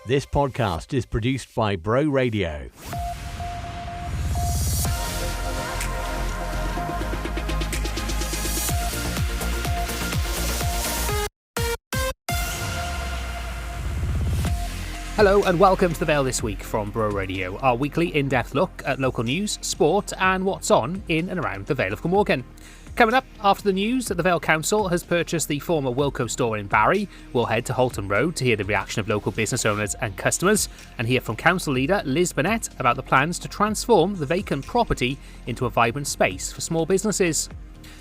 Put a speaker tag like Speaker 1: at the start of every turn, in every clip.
Speaker 1: This podcast is produced by Bro Radio.
Speaker 2: Hello and welcome to the Vale This Week from Bro Radio, our weekly in-depth look at local news, sport and what's on in and around the Vale of Glamorgan. Coming up after the news that the Vale Council has purchased the former Wilko store in Barry, we'll head to Holton Road to hear the reaction of local business owners and customers and hear from Council Leader Liz Burnett about the plans to transform the vacant property into a vibrant space for small businesses.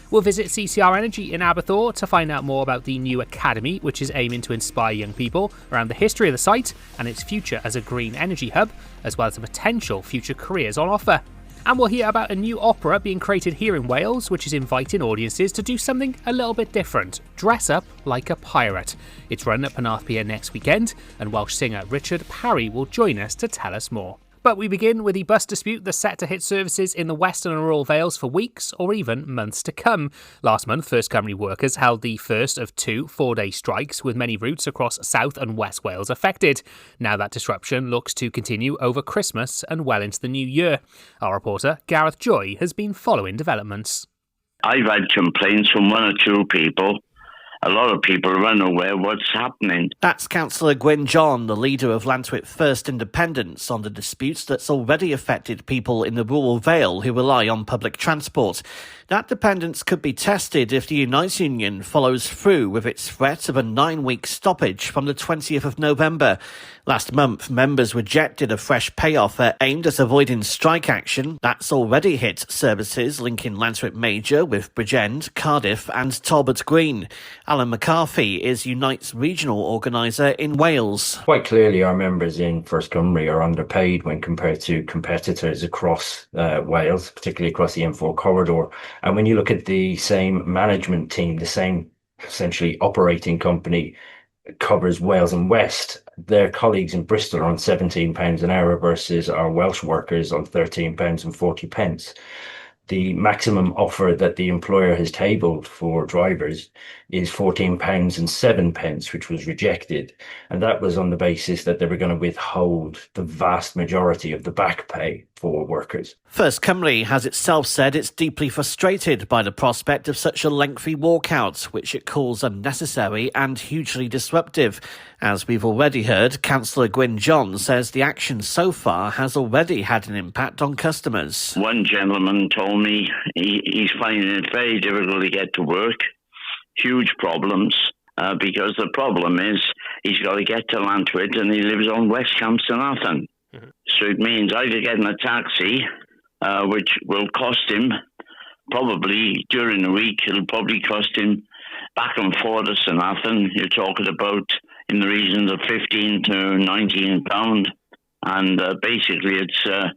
Speaker 2: We'll visit CCR Energy in Aberthaw to find out more about the new academy, which is aiming to inspire young people around the history of the site and its future as a green energy hub, as well as the potential future careers on offer. And we'll hear about a new opera being created here in Wales, which is inviting audiences to do something a little bit different: dress up like a pirate. It's run at Penarth Pier next weekend, and Welsh singer Richard Parry will join us to tell us more. But we begin with the bus dispute that's set to hit services in the Western and Rural Vales for weeks or even months to come. Last month, First Cymru workers held the first of two 4-day strikes, with many routes across South and West Wales affected. Now that disruption looks to continue over Christmas and well into the new year. Our reporter, Gareth Joy, has been following developments.
Speaker 3: I've had complaints from one or two people. A lot of people are unaware what's happening.
Speaker 4: That's Councillor Gwyn John, the leader of Llantwit First Independence, on the disputes that's already affected people in the rural Vale who rely on public transport. That dependence could be tested if the Unite Union follows through with its threat of a 9-week stoppage from the 20th of November. Last month, members rejected a fresh pay offer aimed at avoiding strike action. That's already hit services linking Llantwit Major with Bridgend, Cardiff and Talbot Green. Alan McCarthy is Unite's regional organiser in Wales.
Speaker 5: Quite clearly, our members in First Cymru are underpaid when compared to competitors across Wales, particularly across the M4 corridor. And when you look at the same management team, the same essentially operating company covers Wales and West, their colleagues in Bristol are on £17 an hour versus our Welsh workers on £13.40. The maximum offer that the employer has tabled for drivers is £14.07, which was rejected. And that was on the basis that they were going to withhold the vast majority of the back pay for workers.
Speaker 4: First Cymru has itself said it's deeply frustrated by the prospect of such a lengthy walkout, which it calls unnecessary and hugely disruptive. As we've already heard, Councillor Gwyn John says the action so far has already had an impact on customers.
Speaker 3: One gentleman told me he's finding it very difficult to get to work. Huge problems, because the problem is he's got to get to Llantwit and he lives on West Camstonathan. So it means either getting a taxi, which will cost him, probably during the week, it'll probably cost him back and forth to St. You're talking about in the region of £15 to £19. And basically it's a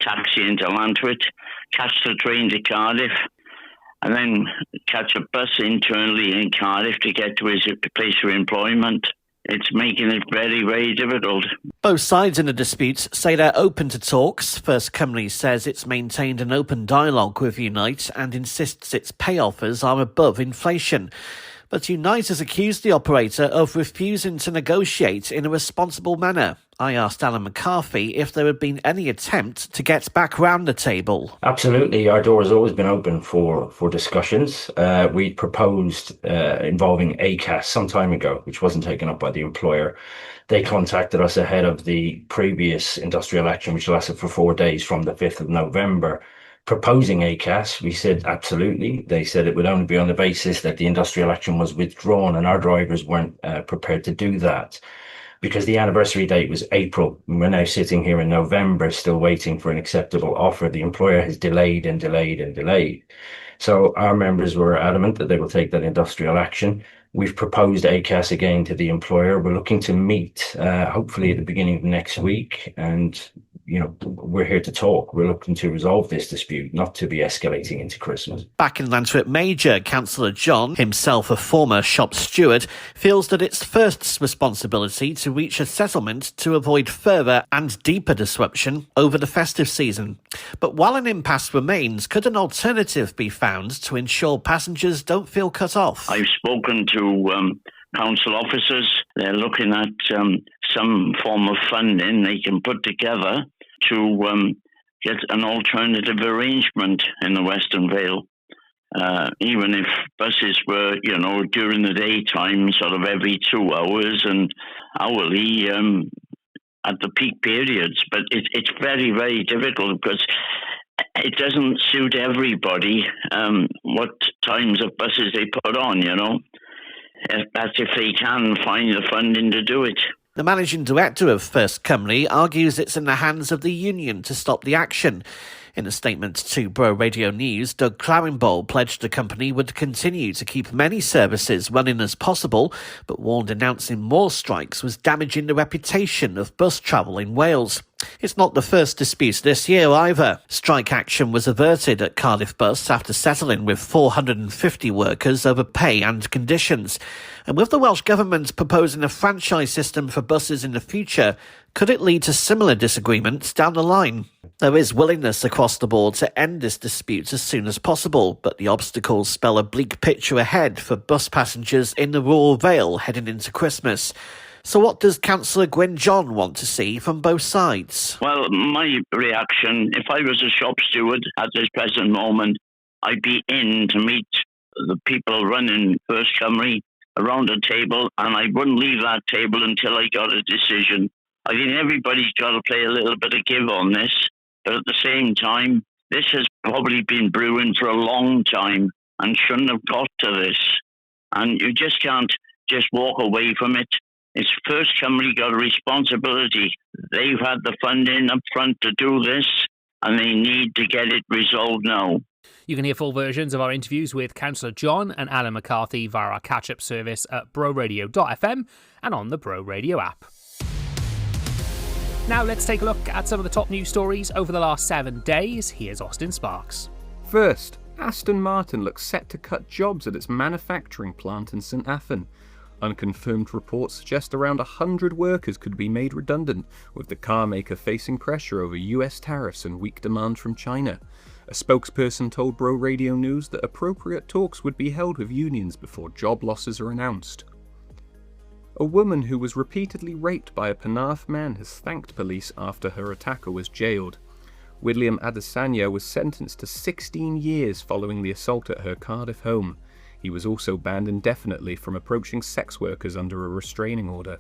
Speaker 3: taxi into Llantwit, catch the train to Cardiff, and then catch a bus internally in Cardiff to get to his place of employment. It's making it very, very difficult.
Speaker 4: Both sides in the dispute say they're open to talks. First Cymru says it's maintained an open dialogue with Unite and insists its pay offers are above inflation. But Unite has accused the operator of refusing to negotiate in a responsible manner. I asked Alan McCarthy if there had been any attempt to get back round the table.
Speaker 5: Absolutely. Our door has always been open for discussions. We proposed involving ACAS some time ago, which wasn't taken up by the employer. They contacted us ahead of the previous industrial action, which lasted for 4 days from the 5th of November. Proposing ACAS, we said absolutely. They said it would only be on the basis that the industrial action was withdrawn, and our drivers weren't prepared to do that because the anniversary date was April. We're now sitting here in November, still waiting for an acceptable offer. The employer has delayed and delayed and delayed. So our members were adamant that they will take that industrial action. We've proposed ACAS again to the employer. We're looking to meet hopefully at the beginning of next week, and we're here to talk. We're looking to resolve this dispute, not to be escalating into Christmas.
Speaker 4: Back in Llantwit Major, Councillor John, himself a former shop steward, feels that it's First's responsibility to reach a settlement to avoid further and deeper disruption over the festive season. But while an impasse remains, could an alternative be found to ensure passengers don't feel cut off?
Speaker 3: I've spoken to council officers. They're looking at some form of funding they can put together to get an alternative arrangement in the Western Vale. Even if buses were, during the daytime, sort of every 2 hours and hourly at the peak periods. But it's very, very difficult because it doesn't suit everybody what times of buses they put on, That's if they can find the funding to do it.
Speaker 4: The managing director of First Cymru argues it's in the hands of the union to stop the action. In a statement to Bro Radio News, Doug Clarenbowl pledged the company would continue to keep many services running as possible, but warned announcing more strikes was damaging the reputation of bus travel in Wales. It's not the first dispute this year either. Strike action was averted at Cardiff Bus after settling with 450 workers over pay and conditions. And with the Welsh Government proposing a franchise system for buses in the future, could it lead to similar disagreements down the line? There is willingness across the board to end this dispute as soon as possible, but the obstacles spell a bleak picture ahead for bus passengers in the rural Vale heading into Christmas. So what does Councillor Gwyn John want to see from both sides?
Speaker 3: Well, my reaction, if I was a shop steward at this present moment, I'd be in to meet the people running First Cymru around a table, and I wouldn't leave that table until I got a decision. I think everybody's got to play a little bit of give on this, but at the same time, this has probably been brewing for a long time and shouldn't have got to this. And you just can't just walk away from it. It's First Cymru got a responsibility. They've had the funding up front to do this, and they need to get it resolved now.
Speaker 2: You can hear full versions of our interviews with Councillor John and Alan McCarthy via our catch-up service at broradio.fm and on the Bro Radio app. Now let's take a look at some of the top news stories over the last 7 days. Here's Austin Sparks.
Speaker 6: First, Aston Martin looks set to cut jobs at its manufacturing plant in St Athan. Unconfirmed reports suggest around 100 workers could be made redundant, with the car maker facing pressure over US tariffs and weak demand from China. A spokesperson told Bro Radio News that appropriate talks would be held with unions before job losses are announced. A woman who was repeatedly raped by a Penarth man has thanked police after her attacker was jailed. William Adesanya was sentenced to 16 years following the assault at her Cardiff home. He was also banned indefinitely from approaching sex workers under a restraining order.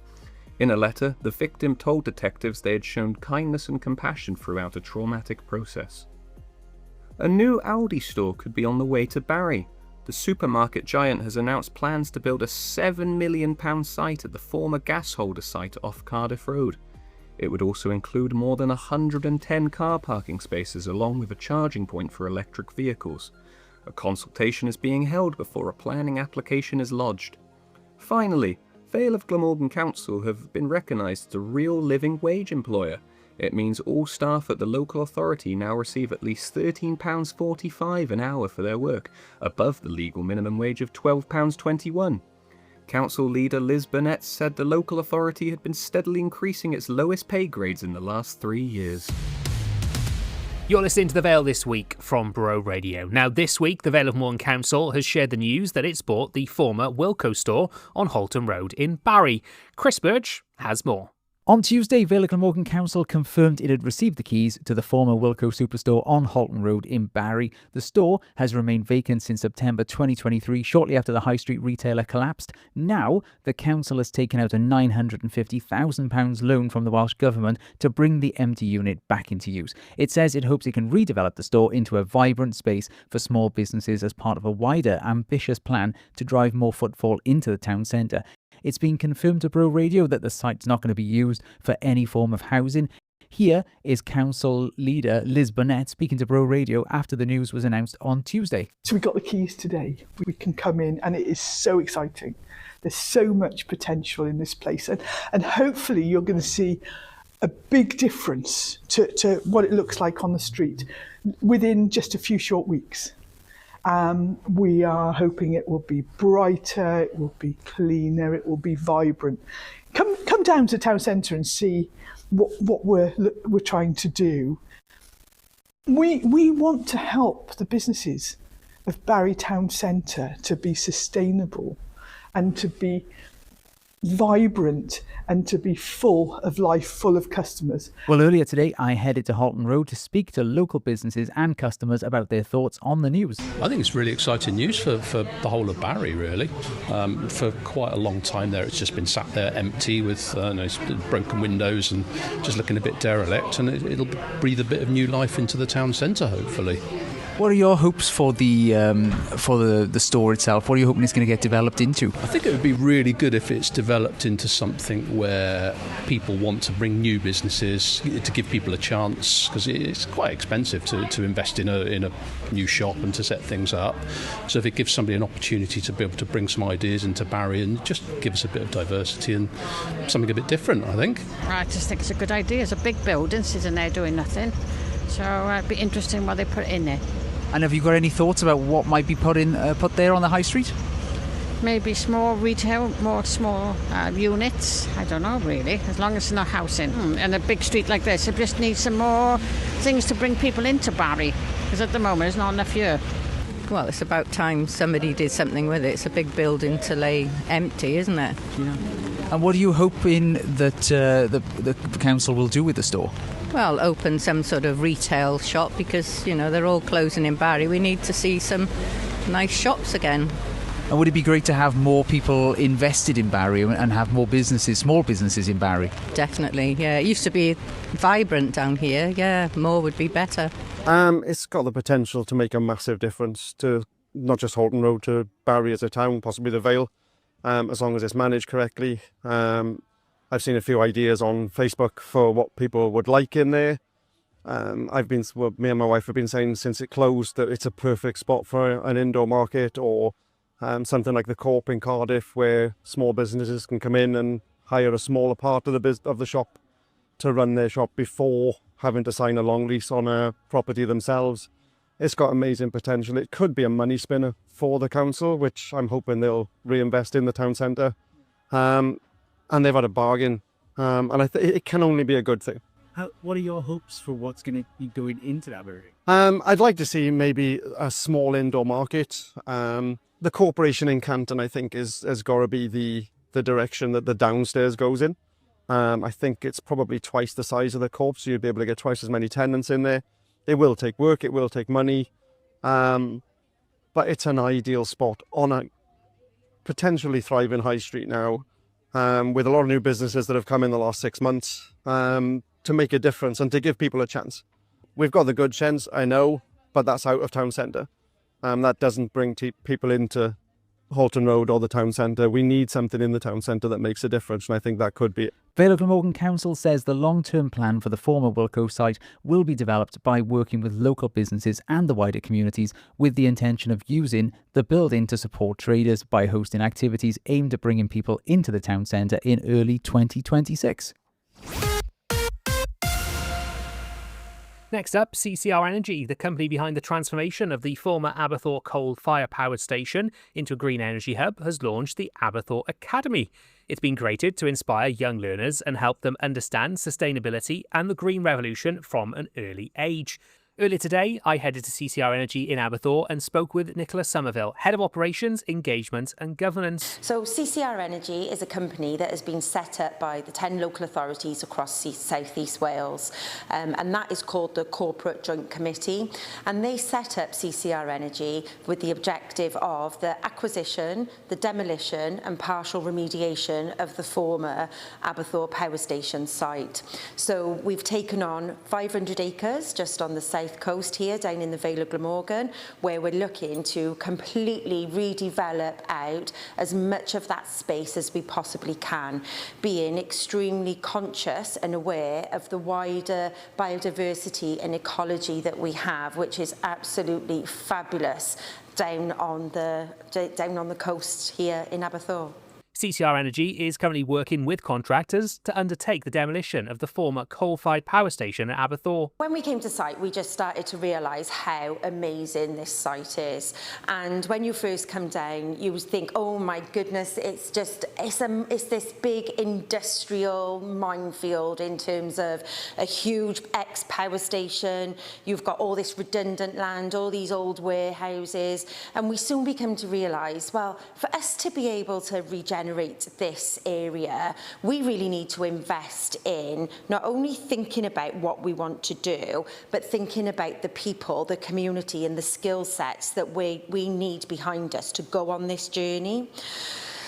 Speaker 6: In a letter, the victim told detectives they had shown kindness and compassion throughout a traumatic process. A new Aldi store could be on the way to Barry. The supermarket giant has announced plans to build a £7 million site at the former gas holder site off Cardiff Road. It would also include more than 110 car parking spaces along with a charging point for electric vehicles. A consultation is being held before a planning application is lodged. Finally, Vale of Glamorgan Council have been recognised as a real living wage employer. It means all staff at the local authority now receive at least £13.45 an hour for their work, above the legal minimum wage of £12.21. Council leader Liz Burnett said the local authority had been steadily increasing its lowest pay grades in the last 3 years.
Speaker 2: You're listening to The Vale This Week from Bro Radio. Now, this week, the Vale of Glamorgan Council has shared the news that it's bought the former Wilko store on Holton Road in Barry. Chris Burge has more.
Speaker 7: On Tuesday, Vale of Glamorgan Council confirmed it had received the keys to the former Wilko superstore on Holton Road in Barry. The store has remained vacant since September 2023, shortly after the high street retailer collapsed. Now, the council has taken out a £950,000 loan from the Welsh Government to bring the empty unit back into use. It says it hopes it can redevelop the store into a vibrant space for small businesses as part of a wider, ambitious plan to drive more footfall into the town centre. It's been confirmed to Bro Radio that the site's not going to be used for any form of housing. Here is council leader Liz Burnett speaking to Bro Radio after the news was announced on Tuesday.
Speaker 8: So we got the keys today. We can come in and it is so exciting. There's so much potential in this place and hopefully you're going to see a big difference to what it looks like on the street within just a few short weeks. We are hoping it will be brighter, it will be cleaner, it will be vibrant. Come down to town centre and see what we're trying to do. We want to help the businesses of Barry Town Centre to be sustainable and to be vibrant and to be full of life, full of customers.
Speaker 7: Well, earlier today, I headed to Holton Road to speak to local businesses and customers about their thoughts on the news.
Speaker 9: I think it's really exciting news for the whole of Barry, really. For quite a long time there, it's just been sat there empty with broken windows and just looking a bit derelict, and it'll breathe a bit of new life into the town centre, hopefully.
Speaker 7: What are your hopes for the store itself? What are you hoping it's going to get developed into?
Speaker 9: I think it would be really good if it's developed into something where people want to bring new businesses, to give people a chance, because it's quite expensive to invest in a new shop and to set things up. So if it gives somebody an opportunity to be able to bring some ideas into Barry and just give us a bit of diversity and something a bit different, I think.
Speaker 10: I just think it's a good idea. It's a big building sitting there doing nothing. So it'd be interesting what they put in there.
Speaker 7: And have you got any thoughts about what might be put there on the high street?
Speaker 10: Maybe small retail, more small units. I don't know, really, as long as there's no housing. And a big street like this, it just needs some more things to bring people into Barry, because at the moment there's not enough here.
Speaker 11: Well, it's about time somebody did something with it. It's a big building to lay empty, isn't it?
Speaker 7: Yeah. And what are you hoping that the council will do with the store?
Speaker 11: Well, open some sort of retail shop, because, they're all closing in Barry. We need to see some nice shops again.
Speaker 7: And would it be great to have more people invested in Barry and have more businesses, small businesses in Barry?
Speaker 11: Definitely, yeah. It used to be vibrant down here. Yeah, more would be better.
Speaker 12: It's got the potential to make a massive difference to not just Holton Road, to Barry as a town, possibly the Vale, as long as it's managed correctly. I've seen a few ideas on Facebook for what people would like in there. Me and my wife have been saying since it closed that it's a perfect spot for an indoor market, or something like the Co-op in Cardiff, where small businesses can come in and hire a smaller part of the shop to run their shop before having to sign a long lease on a property themselves. It's got amazing potential. It could be a money spinner for the council, which I'm hoping they'll reinvest in the town centre. And they've had a bargain, and it can only be a good thing.
Speaker 7: What are your hopes for what's going to be going into that area?
Speaker 12: I'd like to see maybe a small indoor market. The corporation in Canton, I think, has got to be the direction that the downstairs goes in. I think it's probably twice the size of the corp, so you'd be able to get twice as many tenants in there. It will take work, it will take money, but it's an ideal spot on a potentially thriving high street now. With a lot of new businesses that have come in the last 6 months, to make a difference and to give people a chance. We've got the good chance, I know, but that's out of town centre. That doesn't bring people into Holton Road or the town centre. We need something in the town centre that makes a difference, and I think that could be it.
Speaker 7: Vale of Glamorgan Council says the long-term plan for the former Wilko site will be developed by working with local businesses and the wider communities, with the intention of using the building to support traders by hosting activities aimed at bringing people into the town centre in early 2026.
Speaker 2: Next up, CCR Energy, the company behind the transformation of the former Aberthaw coal-fired power station into a green energy hub, has launched the Aberthaw Academy. It's been created to inspire young learners and help them understand sustainability and the green revolution from an early age. Earlier today, I headed to CCR Energy in Aberthaw and spoke with Nicola Somerville, Head of Operations, Engagement and Governance.
Speaker 13: So CCR Energy is a company that has been set up by the 10 local authorities across South East Wales, and that is called the Corporate Joint Committee, and they set up CCR Energy with the objective of the acquisition, the demolition and partial remediation of the former Aberthaw power station site. So we've taken on 500 acres just on the south coast here, down in the Vale of Glamorgan, where we're looking to completely redevelop out as much of that space as we possibly can, being extremely conscious and aware of the wider biodiversity and ecology that we have, which is absolutely fabulous down on the coast here in Aberthaw.
Speaker 2: CCR Energy is currently working with contractors to undertake the demolition of the former coal-fired power station at Aberthaw.
Speaker 13: When we came to site, we just started to realise how amazing this site is. And when you first come down, you would think, oh my goodness, it's this big industrial minefield in terms of a huge ex-power station. You've got all this redundant land, all these old warehouses. And we soon became to realise, well, for us to be able to regenerate regenerate this area, we really need to invest in not only thinking about what we want to do, but thinking about the people, the community and the skill sets that we need behind us to go on this journey.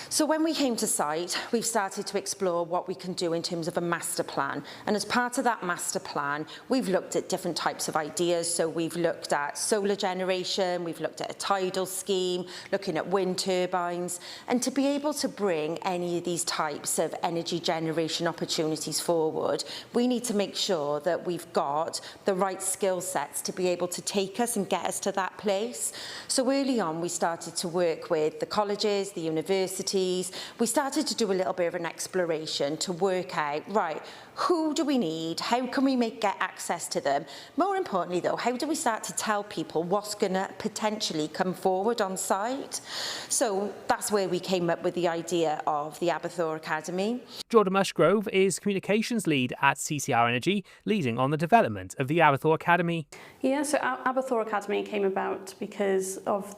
Speaker 13: So when we came to site, we've started to explore what we can do in terms of a master plan. And as part of that master plan, we've looked at different types of ideas. So we've looked at solar generation, we've looked at a tidal scheme, looking at wind turbines. And to be able to bring any of these types of energy generation opportunities forward, we need to make sure that we've got the right skill sets to be able to take us and get us to that place. So early on, we started to work with the colleges, the universities. We started to do a little bit of an exploration to work out, right, who do we need? How can we get access to them? More importantly, though, how do we start to tell people what's going to potentially come forward on site? So that's where we came up with the idea of the Aberthaw Academy.
Speaker 2: Jordan Musgrove is Communications Lead at CCR Energy, leading on the development of the Aberthaw Academy.
Speaker 14: Yeah, so Aberthaw Academy came about because of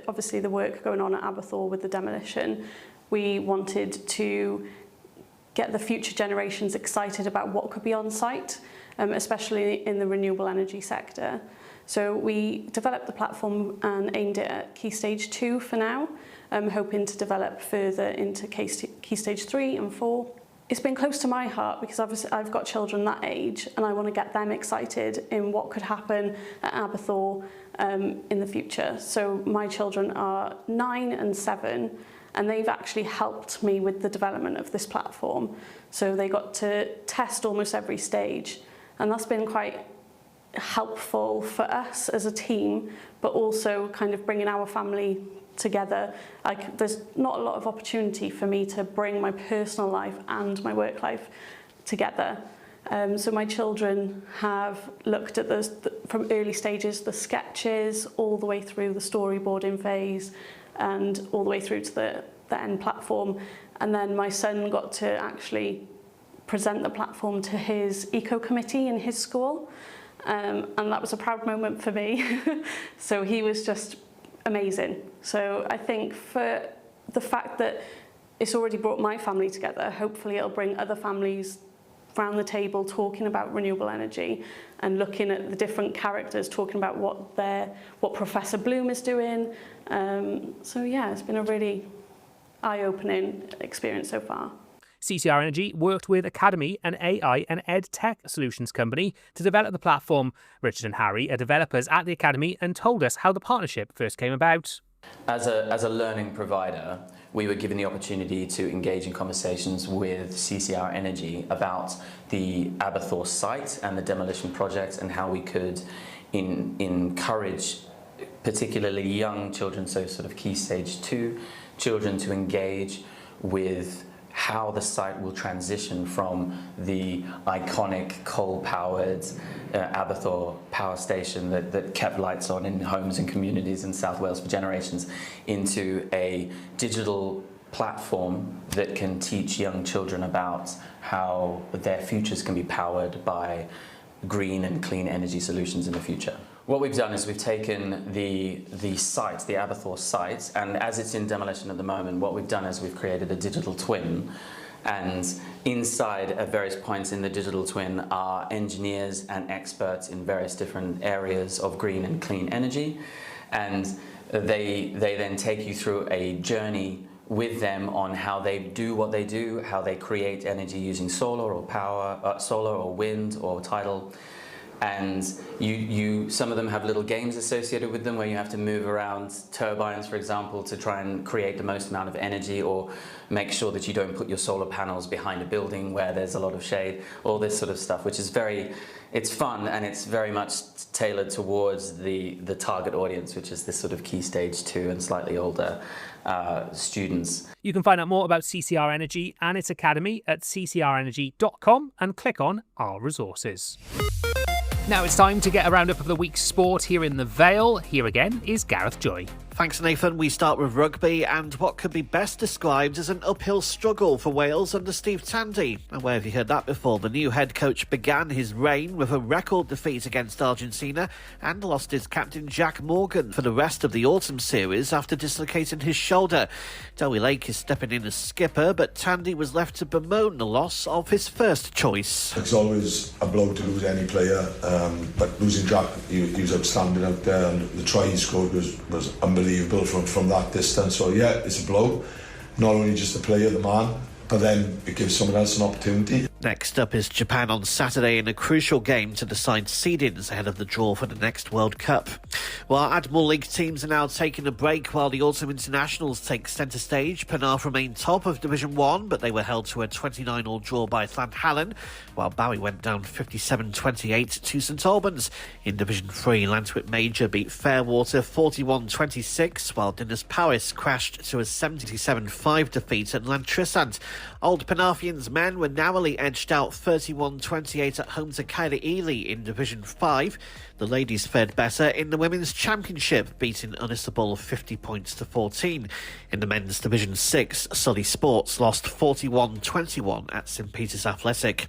Speaker 14: obviously the work going on at Aberthaw with the demolition. We wanted to get the future generations excited about what could be on site, especially in the renewable energy sector. So we developed the platform and aimed it at Key Stage 2 for now, hoping to develop further into Key Stage 3 and 4. It's been close to my heart because obviously I've got children that age and I want to get them excited in what could happen at Aberthaw in the future. So my children are 9 and 7 and they've actually helped me with the development of this platform. So they got to test almost every stage and that's been quite helpful for us as a team, but also kind of bringing our family together. Like, there's not a lot of opportunity for me to bring my personal life and my work life together. So my children have looked at from early stages, the sketches, all the way through the storyboarding phase and all the way through to the end platform. And then my son got to actually present the platform to his eco committee in his school. And that was a proud moment for me. So he was just amazing. So I think for the fact that it's already brought my family together, hopefully it'll bring other families around the table talking about renewable energy and looking at the different characters, talking about what Professor Bloom is doing. So yeah, it's been a really eye-opening experience so far.
Speaker 2: CCR Energy worked with Academy, an AI and ed tech solutions company, to develop the platform. Richard and Harry are developers at the Academy and told us how the partnership first came about.
Speaker 15: As a learning provider, we were given the opportunity to engage in conversations with CCR Energy about the Aberthaw site and the demolition project and how we could encourage particularly young children, so sort of Key Stage 2 children, to engage with how the site will transition from the iconic coal-powered Aberthaw power station that kept lights on in homes and communities in South Wales for generations into a digital platform that can teach young children about how their futures can be powered by green and clean energy solutions in the future. What we've done is we've taken the site, the Aberthaw site, and as it's in demolition at the moment, what we've done is we've created a digital twin. And inside, at various points in the digital twin, are engineers and experts in various different areas of green and clean energy. And they then take you through a journey with them on how they do what they do, how they create energy using solar or wind or tidal. And some of them have little games associated with them where you have to move around turbines, for example, to try and create the most amount of energy, or make sure that you don't put your solar panels behind a building where there's a lot of shade, all this sort of stuff, which is it's fun and it's very much tailored towards the target audience, which is this sort of Key Stage 2 and slightly older students.
Speaker 2: You can find out more about CCR Energy and its academy at ccrenergy.com and click on Our Resources. Now it's time to get a roundup of the week's sport here in the Vale. Here again is Gareth Joy.
Speaker 4: Thanks, Nathan. We start with rugby and what could be best described as an uphill struggle for Wales under Steve Tandy. And where have you heard that before? The new head coach began his reign with a record defeat against Argentina and lost his captain Jack Morgan for the rest of the autumn series after dislocating his shoulder. Dewi Lake is stepping in as skipper, but Tandy was left to bemoan the loss of his first choice.
Speaker 16: It's always a blow to lose any player, but losing Jack, he was outstanding out there, and the try he scored was unbelievable from that distance. So yeah, it's a blow. Not only just the player, the man, but then it gives someone else an opportunity.
Speaker 4: Next up is Japan on Saturday in a crucial game to decide seedings ahead of the draw for the next World Cup. While Admiral League teams are now taking a break while the autumn internationals take centre stage, Penarth remain top of Division 1, but they were held to a 29-all draw by Llanhallen, while Bowie went down 57-28 to St Albans. In Division 3, Lantwit Major beat Fairwater 41-26, while Dinas Powys crashed to a 77-5 defeat at Llantrysant. Old Penarthians men were narrowly edged out 31-28 at home to Caerleon Ely in Division 5. The ladies fared better in the Women's Championship, beating Unisabol 50 points to 14. In the Men's Division 6, Sully Sports lost 41-21 at St Peter's Athletic.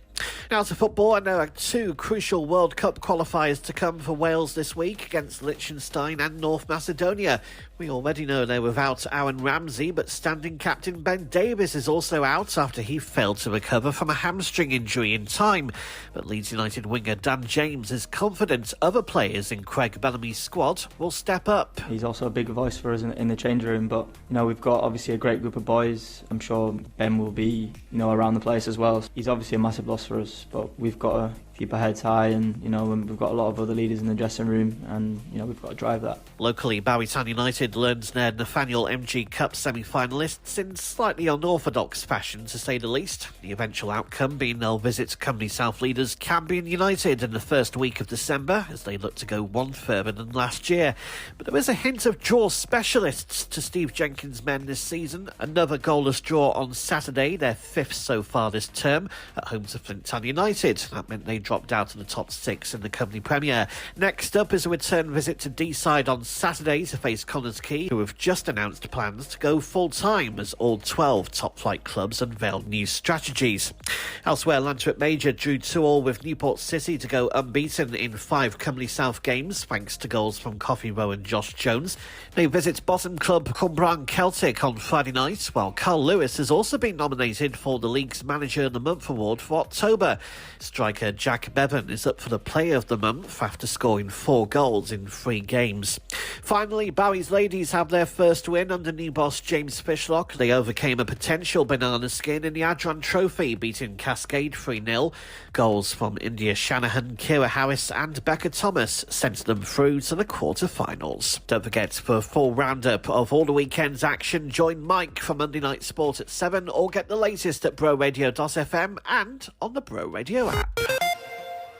Speaker 4: Now to football, and there are two crucial World Cup qualifiers to come for Wales this week against Liechtenstein and North Macedonia. We already know they're without Aaron Ramsey, but standing captain Ben Davies is also out after he failed to recover from a hamstring injury in time. But Leeds United winger Dan James is confident other players in Craig Bellamy's squad will step up.
Speaker 17: He's also a big voice for us in the change room, but we've got obviously a great group of boys. I'm sure Ben will be around the place as well. He's obviously a massive loss for us, but we've got to keep our heads high, and we've got a lot of other leaders in the dressing room, and we've got to drive that.
Speaker 4: Locally, Bowie Town United learns their Nathaniel MG Cup semi-finalists in slightly unorthodox fashion, to say the least. The eventual outcome being they'll visit Cymru South leaders Cambion United in the first week of December, as they look to go one further than last year. But there is a hint of draw specialists to Steve Jenkins' men this season. Another goalless draw on Saturday, their fifth so far this term, at home to Flint Town United. That meant they dropped out of the top six in the company Premier. Next up is a return visit to Deeside on Saturday to face Connors Quay, who have just announced plans to go full-time as all 12 top-flight clubs unveiled new strategies. Elsewhere, Lantwit Major drew 2-2 with Newport City to go unbeaten in 5 Cymru South games, thanks to goals from Coffee Row and Josh Jones. They visit bottom club Cwmbran Celtic on Friday night, while Carl Lewis has also been nominated for the league's Manager of the Month award for October. Striker Jack Bevan is up for the Player of the Month after scoring 4 goals in 3 games. Finally, Bowie's ladies have their first win under new boss James Fishlock. They overcame a potential banana skin in the Adran Trophy, beating Cascade 3-0. Goals from India Shanahan, Kira Harris and Becca Thomas sent them through to the quarter-finals. Don't forget, for a full roundup of all the weekend's action, join Mike for Monday Night Sport at 7, or get the latest at broradio.fm and on the Bro Radio app.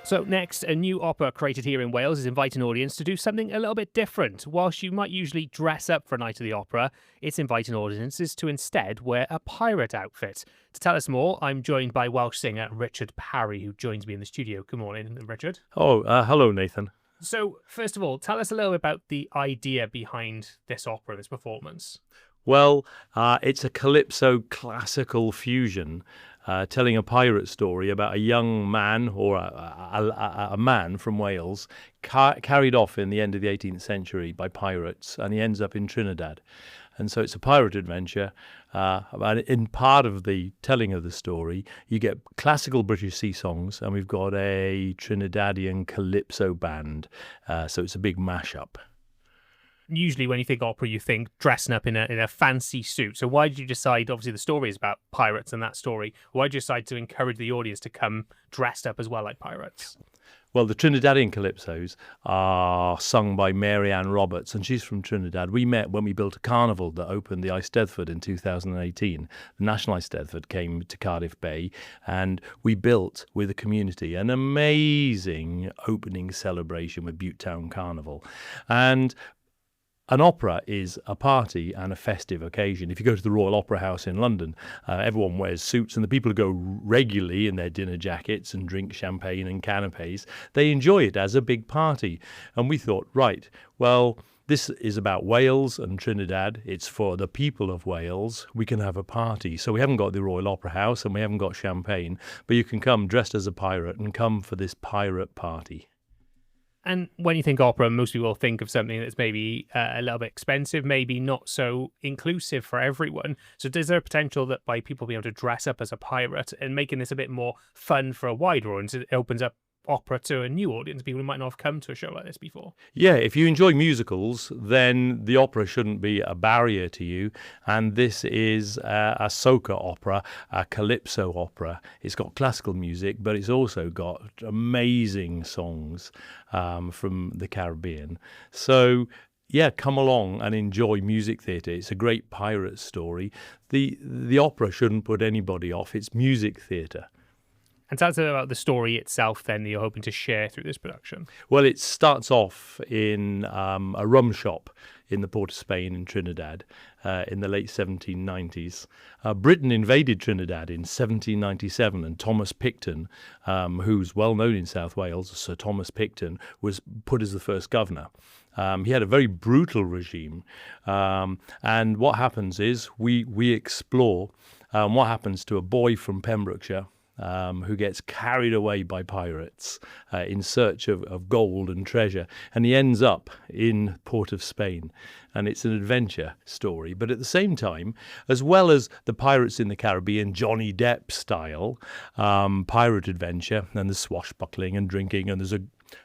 Speaker 2: So next, a new opera created here in Wales is inviting an audience to do something a little bit different. Whilst you might usually dress up for a night of the opera, it's inviting audiences to instead wear a pirate outfit. To tell us more, I'm joined by Welsh singer Richard Parry, who joins me in the studio. Good morning, Richard.
Speaker 18: Hello, Nathan.
Speaker 2: So, first of all, tell us a little bit about the idea behind this opera, this performance.
Speaker 18: Well, it's a calypso classical fusion, telling a pirate story about a young man, or a man from Wales, carried off in the end of the 18th century by pirates, and he ends up in Trinidad. And so it's a pirate adventure. And in part of the telling of the story, you get classical British sea songs, and we've got a Trinidadian calypso band. So it's a big mashup.
Speaker 2: Usually when you think opera, you think dressing up in a fancy suit. So why did you decide, obviously the story is about pirates and that story, why did you decide to encourage the audience to come dressed up as well like pirates?
Speaker 18: Well, the Trinidadian calypsos are sung by Mary Ann Roberts, and she's from Trinidad. We met when we built a carnival that opened the Eisteddfod in 2018. The National Eisteddfod came to Cardiff Bay, and we built with the community an amazing opening celebration with Butte Town Carnival. And an opera is a party and a festive occasion. If you go to the Royal Opera House in London, everyone wears suits, and the people who go regularly in their dinner jackets and drink champagne and canapes, they enjoy it as a big party. And we thought, right, well, This is about Wales and Trinidad. It's for the people of Wales. We can have a party. So we haven't got the Royal Opera House and we haven't got champagne, but you can come dressed as a pirate and come for this pirate party.
Speaker 2: And when you think opera, most people think of something that's maybe a little bit expensive, maybe not so inclusive for everyone. So is there a potential that by people being able to dress up as a pirate and making this a bit more fun for a wider audience, it opens up opera to a new audience, people who might not have come to a show like this before?
Speaker 18: Yeah, if you enjoy musicals, then the opera shouldn't be a barrier to you. And this is a soca opera, a calypso opera. It's got classical music, but it's also got amazing songs from the Caribbean. So yeah, come along and enjoy music theatre. It's a great pirate story. The opera shouldn't put anybody off. It's music theatre.
Speaker 2: And tell us about the story itself then that you're hoping to share through this production.
Speaker 18: Well, it starts off in a rum shop in the port of Spain in Trinidad in the late 1790s. Britain invaded Trinidad in 1797, and Thomas Picton, who's well known in South Wales, Sir Thomas Picton, was put as the first governor. He had a very brutal regime. And what happens is we explore what happens to a boy from Pembrokeshire who gets carried away by pirates in search of gold and treasure. And he ends up in Port of Spain. And it's an adventure story. But at the same time, as well as the Pirates in the Caribbean, Johnny Depp style pirate adventure, and there's swashbuckling and drinking, and there's a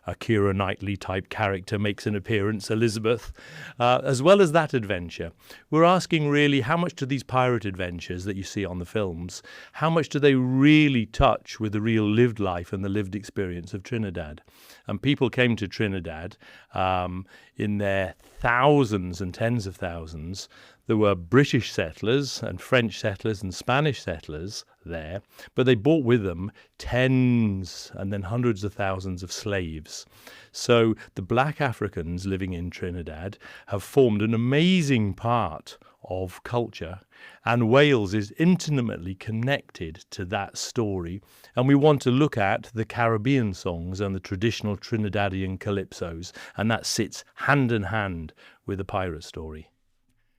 Speaker 18: Keira Knightley type character makes an appearance, Elizabeth. As well as that adventure, we're asking really how much do these pirate adventures that you see on the films, how much do they really touch with the real lived life and the lived experience of Trinidad? And people came to Trinidad in their thousands and tens of thousands. There were British settlers and French settlers and Spanish settlers there, but they brought with them tens and then hundreds of thousands of slaves. So the black Africans living in Trinidad have formed an amazing part of culture, and Wales is intimately connected to that story. And we want to look at the Caribbean songs and the traditional Trinidadian calypsos, and that sits hand in hand with the pirate story.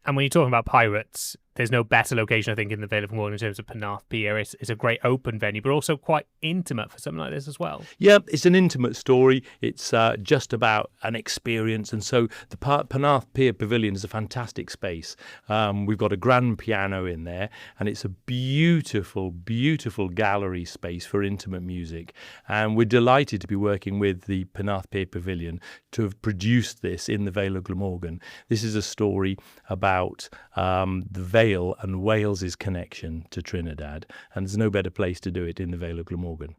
Speaker 2: And when you're talking about pirates, there's no better location, I think, in the Vale of Glamorgan in terms of Penarth Pier. It's a great open venue, but also quite intimate for something like this as well.
Speaker 18: Yeah, it's an intimate story. It's just about an experience. And so the Penarth Pier Pavilion is a fantastic space. We've got a grand piano in there, and it's a beautiful, beautiful gallery space for intimate music. And we're delighted to be working with the Penarth Pier Pavilion to have produced this in the Vale of Glamorgan. This is a story about the Vale and Wales's connection to Trinidad, and there's no better place to do it in the Vale of Glamorgan.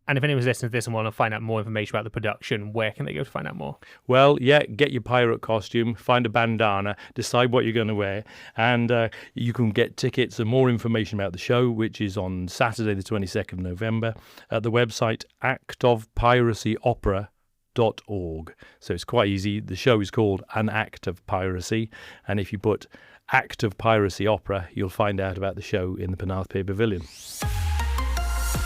Speaker 2: And if anyone's listening to this and want to find out more information about the production, where can they go to find out more?
Speaker 18: Well, yeah, get your pirate costume, find a bandana, decide what you're going to wear, and you can get tickets and more information about the show, which is on Saturday the 22nd of November at the website actofpiracyopera.org. So it's quite easy. The show is called An Act of Piracy, and if you put Act of Piracy Opera, you'll find out about the show in the Penarth Pier Pavilion.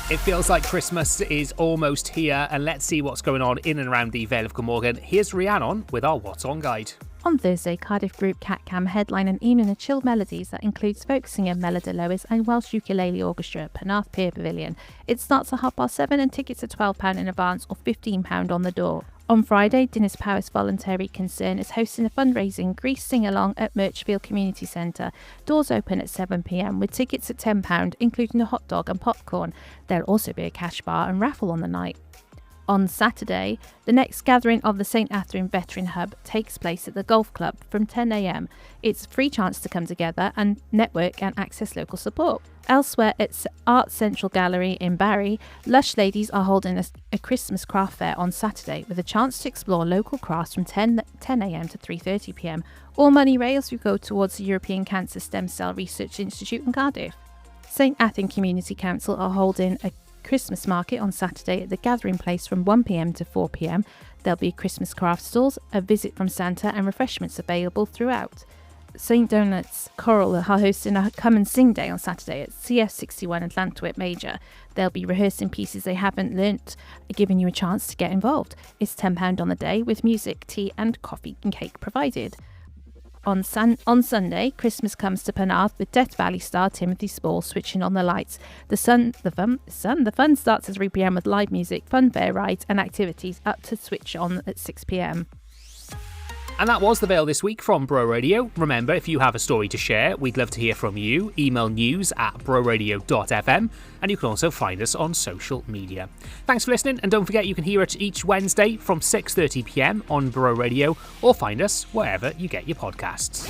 Speaker 2: It feels like Christmas is almost here, and let's see what's going on in and around the Vale of Glamorgan. Here's Rhiannon with our What's On guide.
Speaker 19: On Thursday, Cardiff group Cat Cam headline an evening of chilled melodies that includes folk singer Melody Lewis and Welsh ukulele orchestra at Penarth Pier Pavilion. It starts at 7:30 and tickets are £12 in advance or £15 on the door. On Friday, Dinas Powys Voluntary Concern is hosting a fundraising Grease sing-along at Mirchfield Community Centre. Doors open at 7 p.m. with tickets at £10, including a hot dog and popcorn. There'll also be a cash bar and raffle on the night. On Saturday, the next gathering of the St Athryn Veteran Hub takes place at the Golf Club from 10 a.m. It's a free chance to come together and network and access local support. Elsewhere at Art Central Gallery in Barry, Lush Ladies are holding a Christmas craft fair on Saturday with a chance to explore local crafts from 10 a.m. to 3:30 p.m. All money raised will go towards the European Cancer Stem Cell Research Institute in Cardiff. St Athryn Community Council are holding a Christmas market on Saturday at the Gathering Place from 1 p.m. to 4 p.m. There'll be Christmas craft stalls, a visit from Santa and refreshments available throughout. St Donuts Choral are hosting a Come and Sing Day on Saturday at CF61 in Llantwit Major. They'll be rehearsing pieces they haven't learnt, giving you a chance to get involved. It's £10 on the day with music, tea and coffee and cake provided. On Sunday, Christmas comes to Penarth with Death Valley star Timothy Spall switching on the lights. The fun starts at 3 p.m. with live music, fun fair rides and activities up to switch on at 6 p.m.
Speaker 2: And that was the Vale This Week from Bro Radio. Remember, if you have a story to share, we'd love to hear from you. Email news@broradio.fm, and you can also find us on social media. Thanks for listening, and don't forget you can hear it each Wednesday from 6:30 p.m. on Bro Radio, or find us wherever you get your podcasts.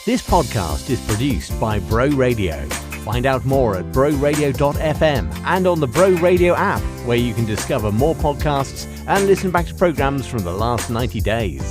Speaker 1: This podcast is produced by Bro Radio. Find out more at broradio.fm and on the Bro Radio app, where you can discover more podcasts and listen back to programmes from the last 90 days.